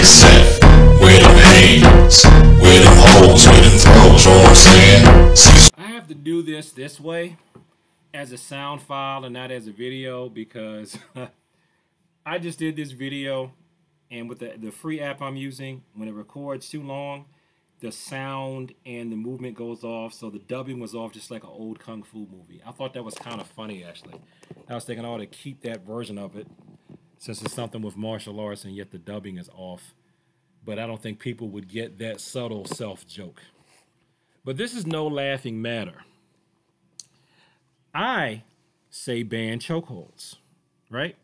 set, where them hands, where them holes, where them throws, you know what I'm saying? Cecil. I have to do this way as a sound file and not as a video because I just did this video, and with the free app I'm using, when it records too long, the sound and the movement goes off, so the dubbing was off just like an old kung fu movie. I thought that was kind of funny, actually. I was thinking I ought to keep that version of it since it's something with martial arts and yet the dubbing is off. But I don't think people would get that subtle self-joke. But this is no laughing matter. I say ban chokeholds, right?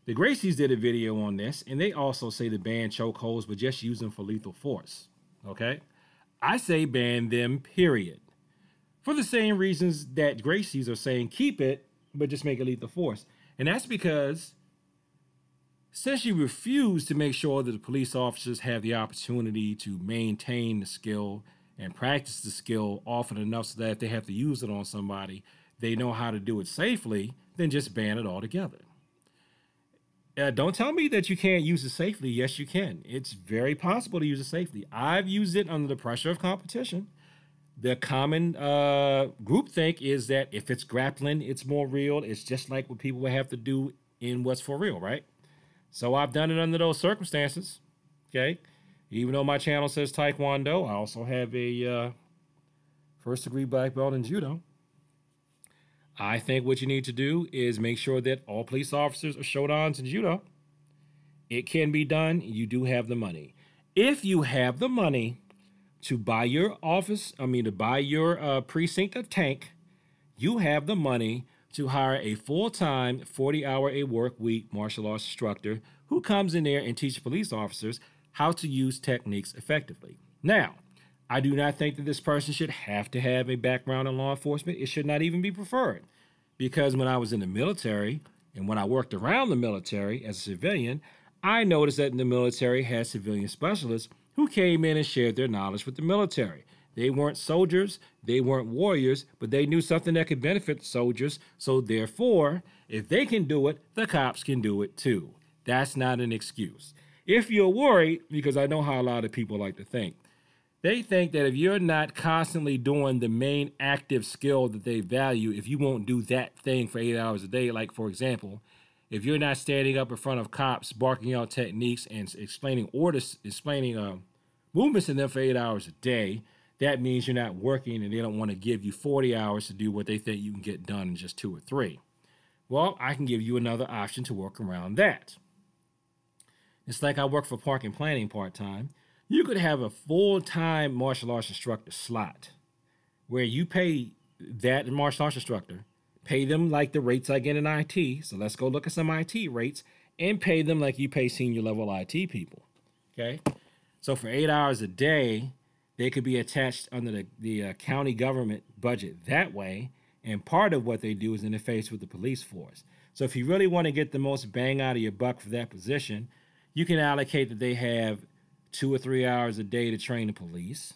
The Gracies did a video on this, and they also say to ban chokeholds, but just use them for lethal force, okay? I say ban them, period. For the same reasons that Gracies are saying keep it, but just make it lethal force. And that's because since you refuse to make sure that the police officers have the opportunity to maintain the skill and practice the skill often enough so that if they have to use it on somebody, they know how to do it safely, then just ban it altogether. Don't tell me that you can't use it safely. Yes, you can. It's very possible to use it safely. I've used it under the pressure of competition. The common groupthink is that if it's grappling, it's more real. It's just like what people would have to do in what's for real, right? So I've done it under those circumstances, okay? Even though my channel says Taekwondo, I also have a first-degree black belt in Judo. I think what you need to do is make sure that all police officers are Shodans in Judo. It can be done. You do have the money. If you have the money to buy your to buy your precinct a tank, you have the money to hire a full-time 40-hour-a-work week martial arts instructor who comes in there and teaches police officers how to use techniques effectively. Now, I do not think that this person should have to have a background in law enforcement. It should not even be preferred. Because when I was in the military and when I worked around the military as a civilian, I noticed that the military had civilian specialists who came in and shared their knowledge with the military. They weren't soldiers, they weren't warriors, but they knew something that could benefit the soldiers. So therefore, if they can do it, the cops can do it too. That's not an excuse. If you're worried, because I know how a lot of people like to think, they think that if you're not constantly doing the main active skill that they value, if you won't do that thing for 8 hours a day, like for example, if you're not standing up in front of cops, barking out techniques and explaining orders, movements to them for 8 hours a day, that means you're not working and they don't want to give you 40 hours to do what they think you can get done in just 2 or 3. Well, I can give you another option to work around that. It's like I work for park and planning part-time. You could have a full-time martial arts instructor slot where you pay that martial arts instructor, pay them like the rates I get in IT. So let's go look at some IT rates and pay them like you pay senior level IT people. Okay. So for 8 hours a day, they could be attached under the county government budget that way. And part of what they do is interface with the police force. So if you really want to get the most bang out of your buck for that position, you can allocate that they have 2 or 3 hours a day to train the police.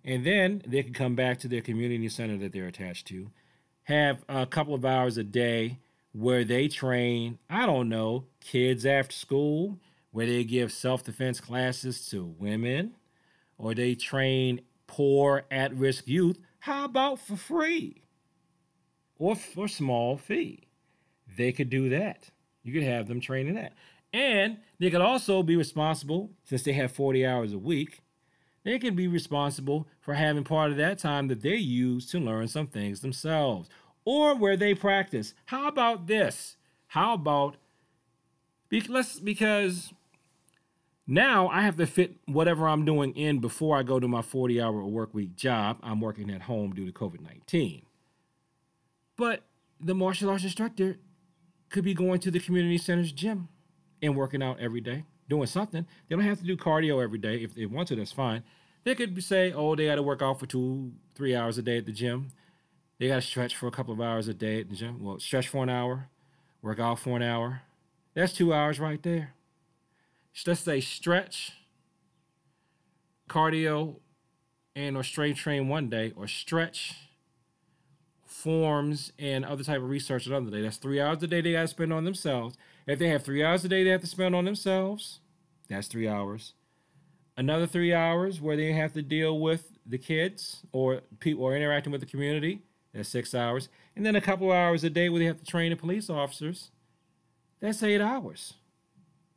And then they can come back to their community center that they're attached to, have a couple of hours a day where they train, I don't know, kids after school, where they give self-defense classes to women, or they train poor at-risk youth. How about for free or for small fee? They could do that. You could have them training that. And they could also be responsible, since they have 40 hours a week, they can be responsible for having part of that time that they use to learn some things themselves or where they practice. How about this? How about, because now I have to fit whatever I'm doing in before I go to my 40-hour work week job. I'm working at home due to COVID-19. But the martial arts instructor could be going to the community center's gym and working out every day, doing something. They don't have to do cardio every day. If they want to, that's fine. They could say, oh, they got to work out for 2-3 hours a day at the gym. They got to stretch for a couple of hours a day at the gym. Well, stretch for an hour, work out for an hour. That's 2 hours right there. Let's say stretch, cardio, and or strength train one day, or stretch, forms, and other type of research another day. That's 3 hours a day they got to spend on themselves. If they have 3 hours a day they have to spend on themselves, that's 3 hours. Another 3 hours where they have to deal with the kids or people or interacting with the community, that's 6 hours. And then a couple hours a day where they have to train the police officers, that's 8 hours.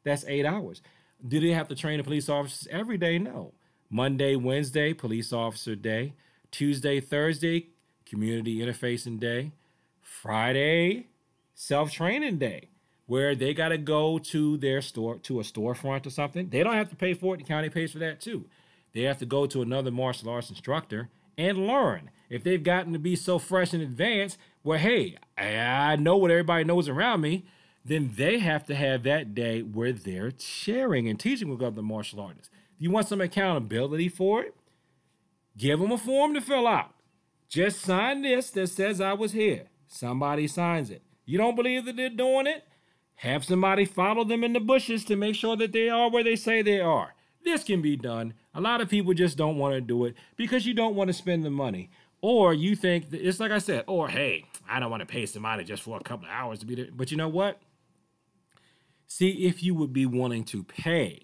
That's 8 hours. Do they have to train the police officers every day? No. Monday, Wednesday, police officer day. Tuesday, Thursday, community interfacing day. Friday, self-training day, where they got to go to their store, to a storefront or something. They don't have to pay for it. The county pays for that too. They have to go to another martial arts instructor and learn. If they've gotten to be so fresh and advanced, well, hey, I know what everybody knows around me, then they have to have that day where they're sharing and teaching with other martial artists. If you want some accountability for it, give them a form to fill out. Just sign this that says I was here. Somebody signs it. You don't believe that they're doing it? Have somebody follow them in the bushes to make sure that they are where they say they are. This can be done. A lot of people just don't want to do it because you don't want to spend the money. Or you think, that it's like I said, or hey, I don't want to pay somebody just for a couple of hours to be there. But you know what? See, if you would be willing to pay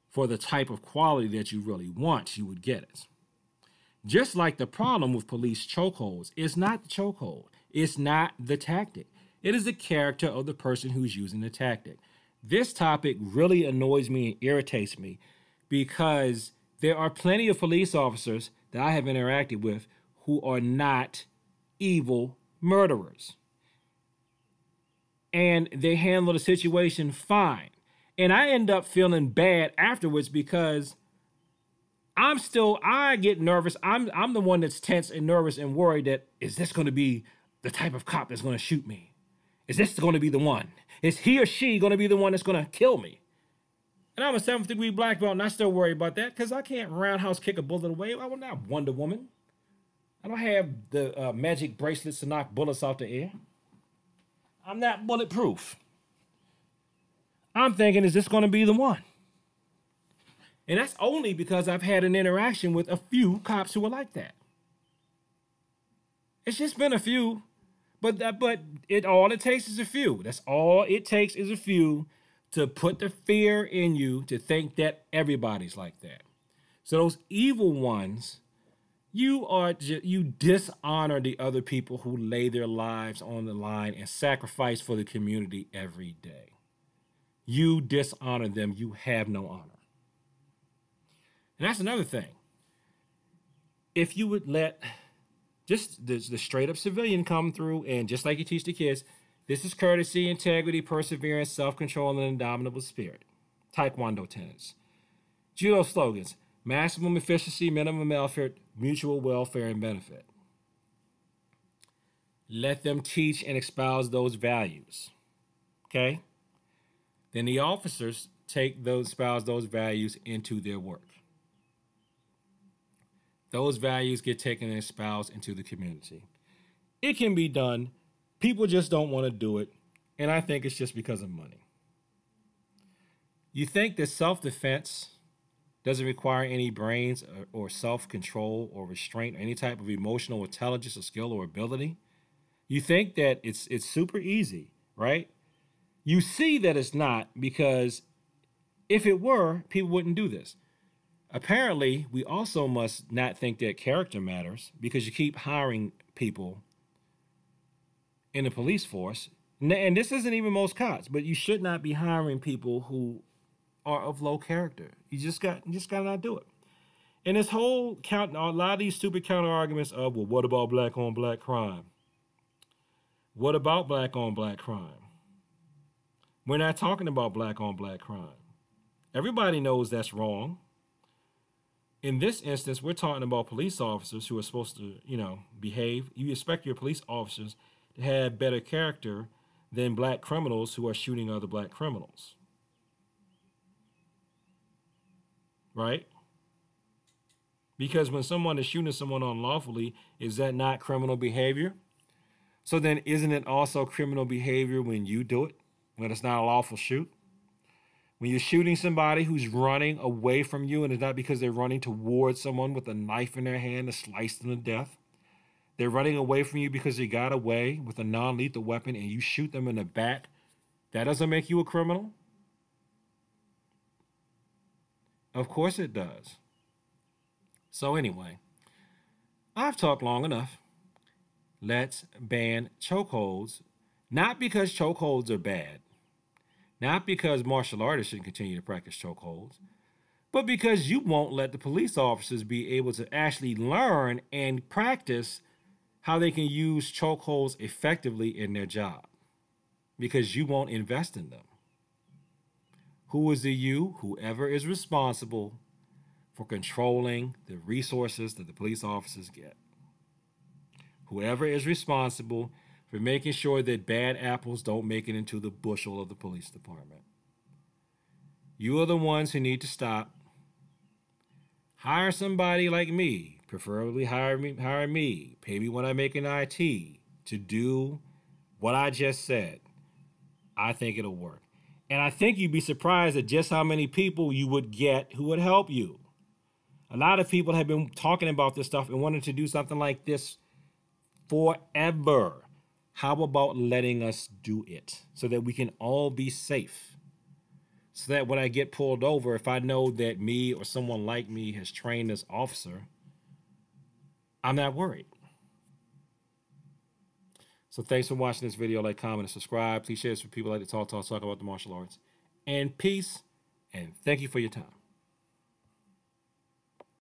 for the type of quality that you really want, you would get it. Just like the problem with police chokeholds, it's not the chokehold. It's not the tactic. It is the character of the person who's using the tactic. This topic really annoys me and irritates me because there are plenty of police officers that I have interacted with who are not evil murderers. And they handle the situation fine. And I end up feeling bad afterwards because I get nervous. I'm the one that's tense and nervous and worried that, is this going to be the type of cop that's going to shoot me? Is this going to be the one? Is he or she going to be the one that's going to kill me? And I'm a 7th degree black belt and I still worry about that because I can't roundhouse kick a bullet away. I will not Wonder Woman. I don't have the magic bracelets to knock bullets out the air. I'm not bulletproof. I'm thinking, is this going to be the one? And that's only because I've had an interaction with a few cops who are like that. It's just been a few, but all it takes is a few. That's all it takes is a few to put the fear in you to think that everybody's like that. So those evil ones, you dishonor the other people who lay their lives on the line and sacrifice for the community every day. You dishonor them. You have no honor. And that's another thing. If you would let just the straight up civilian come through and just like you teach the kids, this is courtesy, integrity, perseverance, self-control, and an indomitable spirit. Taekwondo tenets. Judo slogans: maximum efficiency, minimum effort, mutual welfare and benefit. Let them teach and espouse those values. Okay? Then the officers espouse those values into their work. Those values get taken and espoused into the community. It can be done. People just don't want to do it. And I think it's just because of money. You think that self-defense doesn't require any brains or self-control or restraint or any type of emotional intelligence or skill or ability? You think that it's super easy, right? You see that it's not, because if it were, people wouldn't do this. Apparently, we also must not think that character matters, because you keep hiring people in the police force. And this isn't even most cops, but you should not be hiring people who are of low character. You just got to not do it. And this whole a lot of these stupid counter arguments of, well, what about black on black crime? What about black on black crime? We're not talking about black on black crime. Everybody knows that's wrong. In this instance, we're talking about police officers who are supposed to, behave. You expect your police officers to have better character than black criminals who are shooting other black criminals. Right? Because when someone is shooting someone unlawfully, is that not criminal behavior? So then isn't it also criminal behavior when you do it, when it's not a lawful shoot? When you're shooting somebody who's running away from you and it's not because they're running towards someone with a knife in their hand to slice them to death, they're running away from you because they got away with a non-lethal weapon and you shoot them in the back, that doesn't make you a criminal? Of course it does. So anyway, I've talked long enough. Let's ban chokeholds, not because chokeholds are bad, not because martial artists should continue to practice chokeholds, but because you won't let the police officers be able to actually learn and practice how they can use chokeholds effectively in their job, because you won't invest in them. Who is the you? Whoever is responsible for controlling the resources that the police officers get. Whoever is responsible for making sure that bad apples don't make it into the bushel of the police department. You are the ones who need to stop. Hire somebody like me, preferably hire me, pay me what I make in IT to do what I just said. I think it'll work. And I think you'd be surprised at just how many people you would get who would help you. A lot of people have been talking about this stuff and wanted to do something like this forever. How about letting us do it so that we can all be safe? So that when I get pulled over, if I know that me or someone like me has trained this officer, I'm not worried. So thanks for watching this video. Like, comment, and subscribe. Please share this with people like to talk about the martial arts. And peace, and thank you for your time.